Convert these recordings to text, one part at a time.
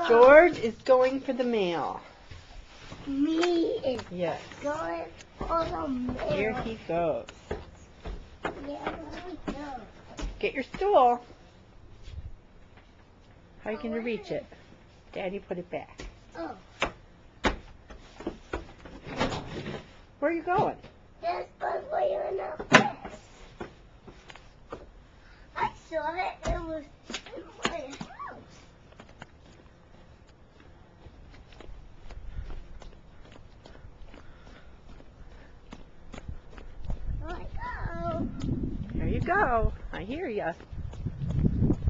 George is going for the mail. Me is Yes. going for the mail. Here he goes. Yeah, we go. Get your stool. How are you going to reach it? Daddy, put it back. Oh, Where are you going? that's for you in the place. I saw it. It was in my house. Oh. There you go. I hear ya.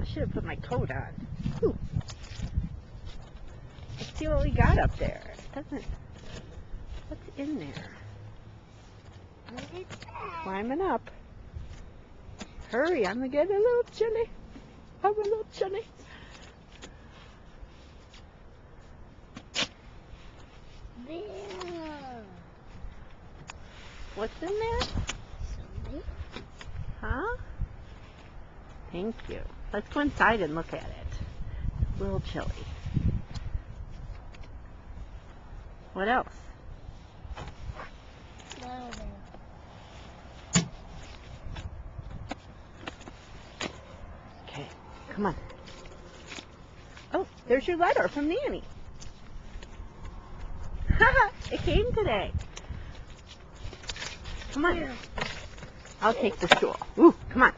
I should have put my coat on. Whew. Let's see what we got up there. It doesn't. What's in there? Climbing up. Hurry, I'm getting a little chilly. I'm a little chilly. There. What's in there? Somebody. Huh? Thank you. Let's go inside and look at it. It's a little chilly. What else? No. Okay, come on. Oh, there's your letter from Nanny. It came today. Come on. I'll take the stool. Ooh, come on.